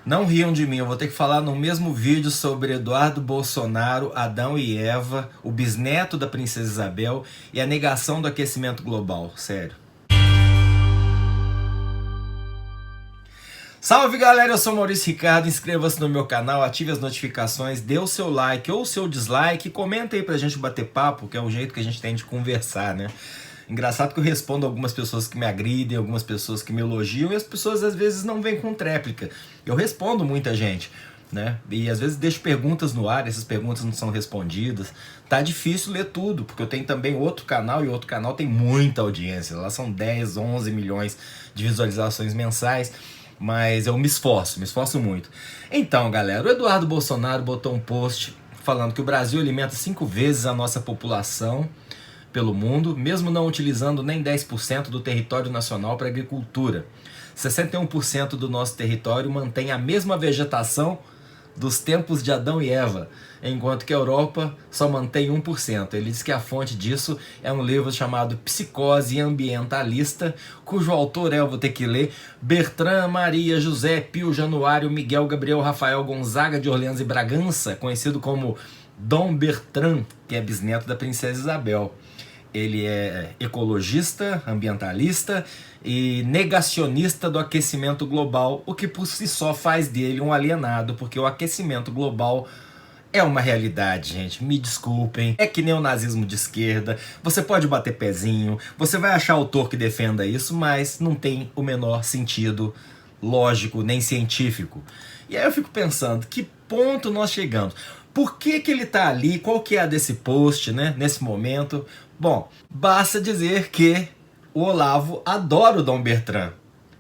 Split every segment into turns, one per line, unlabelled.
Não riam de mim, eu vou ter que falar no mesmo vídeo sobre Eduardo Bolsonaro, Adão e Eva, o bisneto da princesa Isabel e a negação do aquecimento global. Sério. Salve galera, eu sou Maurício Ricardo, inscreva-se no meu canal, ative as notificações, dê o seu like ou o seu dislike, comenta aí pra gente bater papo, que é um jeito que a gente tem de conversar, né? Engraçado que eu respondo algumas pessoas que me agridem, algumas pessoas que me elogiam, e as pessoas às vezes não vêm com tréplica. Eu respondo muita gente, né? E às vezes deixo perguntas no ar, essas perguntas não são respondidas. Tá difícil ler tudo, porque eu tenho também outro canal, e outro canal tem muita audiência. Lá são 10, 11 milhões de visualizações mensais, mas eu me esforço muito. Então, galera, o Eduardo Bolsonaro botou um post falando que o Brasil alimenta 5 vezes a nossa população pelo mundo, mesmo não utilizando nem 10% do território nacional para agricultura. 61% do nosso território mantém a mesma vegetação dos tempos de Adão e Eva, enquanto que a Europa só mantém 1%. Ele diz que a fonte disso é um livro chamado Psicose Ambientalista, cujo autor é, eu vou ter que ler, Bertrand Maria José Pio Januário Miguel Gabriel Rafael Gonzaga de Orleans e Bragança, conhecido como Dom Bertrand, que é bisneto da princesa Isabel. Ele é ecologista, ambientalista e negacionista do aquecimento global, o que por si só faz dele um alienado, porque o aquecimento global é uma realidade, gente. Me desculpem, é que nem o nazismo de esquerda. Você pode bater pezinho, você vai achar autor que defenda isso, mas não tem o menor sentido lógico nem científico. E aí eu fico pensando, que ponto nós chegamos? Por que que ele tá ali? Qual que é a desse post, né, nesse momento? Bom, basta dizer que o Olavo adora o Dom Bertrand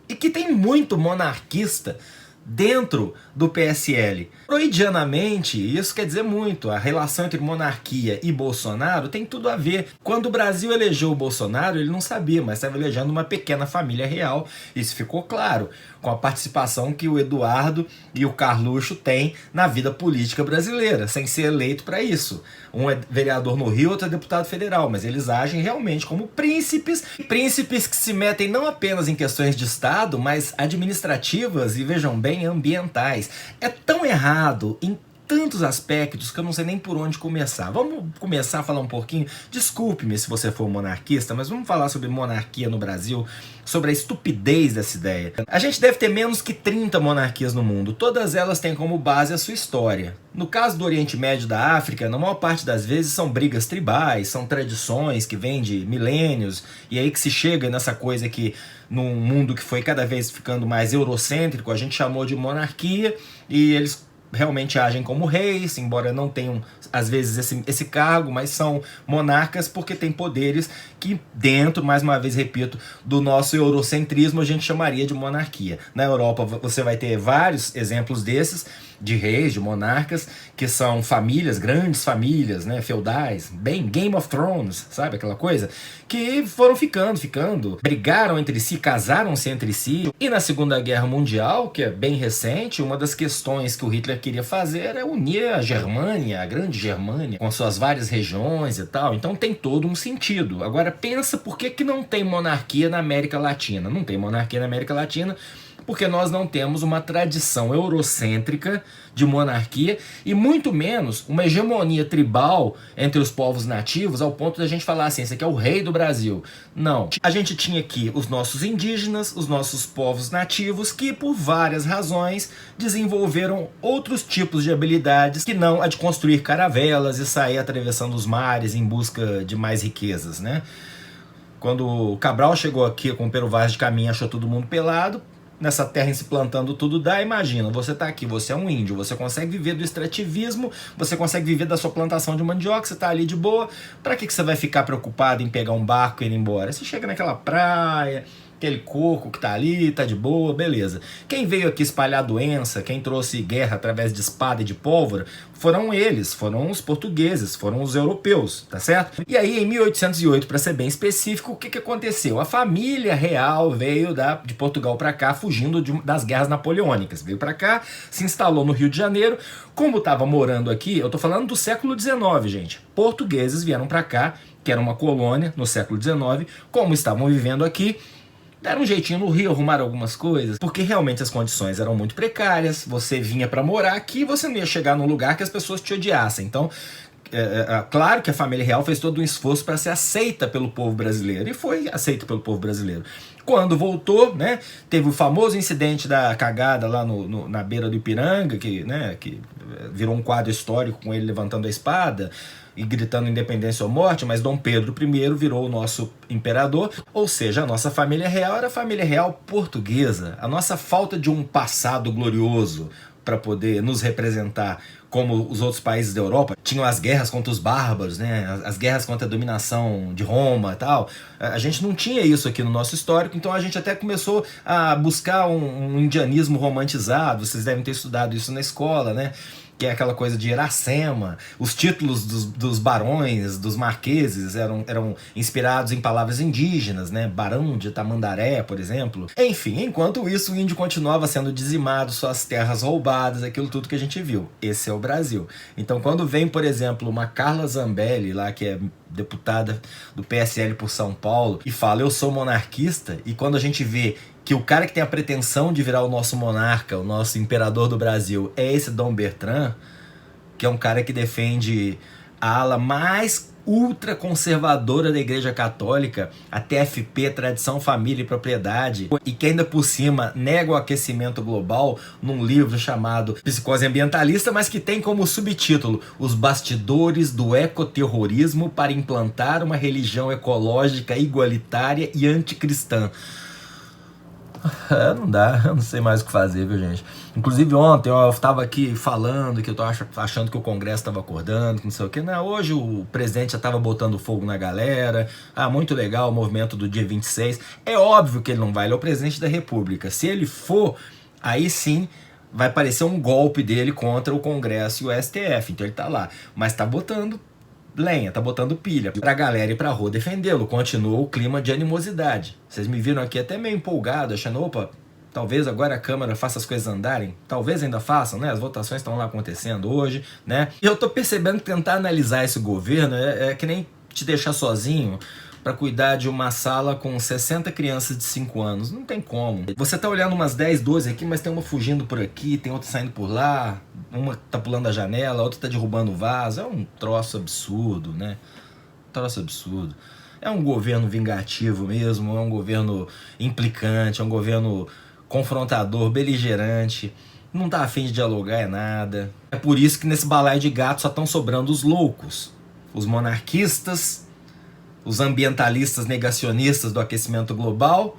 e que tem muito monarquista dentro do PSL. Freudianamente, isso quer dizer muito. A relação entre monarquia e Bolsonaro tem tudo a ver. Quando o Brasil elegeu o Bolsonaro, ele não sabia, mas estava elegendo uma pequena família real. Isso ficou claro com a participação que o Eduardo e o Carluxo têm na vida política brasileira, sem ser eleito para isso. Um é vereador no Rio, outro é deputado federal, mas eles agem realmente como príncipes. Príncipes que se metem não apenas em questões de Estado, mas administrativas e, vejam bem, ambientais. É tão errado em tantos aspectos que eu não sei nem por onde começar. Vamos começar a falar um pouquinho, desculpe-me se você for monarquista, mas vamos falar sobre monarquia no Brasil, sobre a estupidez dessa ideia. A gente deve ter menos que 30 monarquias no mundo, todas elas têm como base a sua história. No caso do Oriente Médio e da África, na maior parte das vezes são brigas tribais, são tradições que vêm de milênios, e aí que se chega nessa coisa que num mundo que foi cada vez ficando mais eurocêntrico, a gente chamou de monarquia, e eles realmente agem como reis, embora não tenham às vezes esse cargo, mas são monarcas porque têm poderes que dentro, mais uma vez repito, do nosso eurocentrismo a gente chamaria de monarquia. Na Europa você vai ter vários exemplos desses, de reis, de monarcas, que são famílias, grandes famílias, né, feudais, bem Game of Thrones, sabe aquela coisa? Que foram ficando, brigaram entre si, casaram-se entre si. E na Segunda Guerra Mundial, que é bem recente, uma das questões que o Hitler queria fazer era unir a Germânia, a grande Germânia, com suas várias regiões e tal. Então tem todo um sentido. Agora pensa por que não tem monarquia na América Latina. Não tem monarquia na América Latina porque nós não temos uma tradição eurocêntrica de monarquia e muito menos uma hegemonia tribal entre os povos nativos ao ponto da gente falar assim, esse aqui é o rei do Brasil. Não. A gente tinha aqui os nossos indígenas, os nossos povos nativos que por várias razões desenvolveram outros tipos de habilidades que não a de construir caravelas e sair atravessando os mares em busca de mais riquezas, né? Quando o Cabral chegou aqui com o Pero Vaz de Caminha, achou todo mundo pelado, nessa terra se plantando tudo dá, imagina, você tá aqui, você é um índio, você consegue viver do extrativismo, você consegue viver da sua plantação de mandioca, você tá ali de boa, pra que você vai ficar preocupado em pegar um barco e ir embora? Você chega naquela praia, aquele coco que tá ali, tá de boa, beleza. Quem veio aqui espalhar doença, quem trouxe guerra através de espada e de pólvora, foram eles, foram os portugueses, foram os europeus, tá certo? E aí em 1808, para ser bem específico, o que que aconteceu? A família real veio de Portugal para cá, fugindo das guerras napoleônicas. Veio para cá, se instalou no Rio de Janeiro. Como estava morando aqui, eu tô falando do século XIX, gente. Portugueses vieram para cá, que era uma colônia no século XIX, como estavam vivendo aqui, deram um jeitinho no Rio, arrumaram algumas coisas, porque realmente as condições eram muito precárias, você vinha para morar aqui, você não ia chegar num lugar que as pessoas te odiassem. Então, claro que a família real fez todo um esforço para ser aceita pelo povo brasileiro, e foi aceita pelo povo brasileiro. Quando voltou, né, teve o famoso incidente da cagada lá na beira do Ipiranga, que virou um quadro histórico com ele levantando a espada e gritando independência ou morte, mas Dom Pedro I virou o nosso imperador, ou seja, a nossa família real era a família real portuguesa. A nossa falta de um passado glorioso para poder nos representar como os outros países da Europa, tinham as guerras contra os bárbaros, né? As guerras contra a dominação de Roma e tal. A gente não tinha isso aqui no nosso histórico, então a gente até começou a buscar um indianismo romantizado. Vocês devem ter estudado isso na escola, né? Que é aquela coisa de Iracema. Os títulos dos barões, dos marqueses eram inspirados em palavras indígenas, né? Barão de Tamandaré, por exemplo. Enfim, enquanto isso, o índio continuava sendo dizimado, suas terras roubadas, aquilo tudo que a gente viu. Esse é o Brasil. Então, quando vem, por exemplo, uma Carla Zambelli, lá que é deputada do PSL por São Paulo, e fala, eu sou monarquista, e quando a gente vê que o cara que tem a pretensão de virar o nosso monarca, o nosso imperador do Brasil, é esse Dom Bertrand, que é um cara que defende a ala mais ultraconservadora da Igreja Católica, a TFP, Tradição, Família e Propriedade, e que ainda por cima nega o aquecimento global num livro chamado Psicose Ambientalista, mas que tem como subtítulo Os Bastidores do Ecoterrorismo para implantar uma religião ecológica, igualitária e anticristã. Não dá, eu não sei mais o que fazer, viu, gente? Inclusive ontem eu tava aqui falando que eu tô achando que o Congresso tava acordando, que não sei o que. Não, hoje o presidente já tava botando fogo na galera. Muito legal o movimento do dia 26. É óbvio que ele não vai, ele é o presidente da República. Se ele for, aí sim vai parecer um golpe dele contra o Congresso e o STF. Então ele tá lá, mas tá botando lenha, tá botando pilha pra galera ir pra rua defendê-lo. Continua o clima de animosidade. Vocês me viram aqui até meio empolgado, achando, opa, talvez agora a Câmara faça as coisas andarem. Talvez ainda façam, né? As votações estão lá acontecendo hoje, né? E eu tô percebendo que tentar analisar esse governo é que nem te deixar sozinho para cuidar de uma sala com 60 crianças de 5 anos. Não tem como. Você tá olhando umas 10, 12 aqui, mas tem uma fugindo por aqui, tem outra saindo por lá, uma tá pulando a janela, a outra tá derrubando o vaso. É um troço absurdo, né? Troço absurdo. É um governo vingativo mesmo, é um governo implicante, é um governo confrontador, beligerante. Não tá afim de dialogar é nada. É por isso que nesse balaio de gato só estão sobrando os loucos. Os monarquistas, os ambientalistas negacionistas do aquecimento global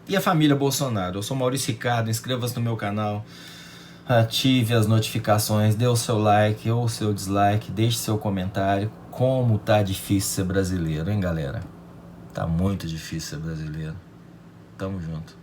e a família Bolsonaro. Eu sou Maurício Ricardo, inscreva-se no meu canal, ative as notificações, dê o seu like ou o seu dislike, deixe seu comentário. Como tá difícil ser brasileiro, hein, galera? Tá muito difícil ser brasileiro. Tamo junto.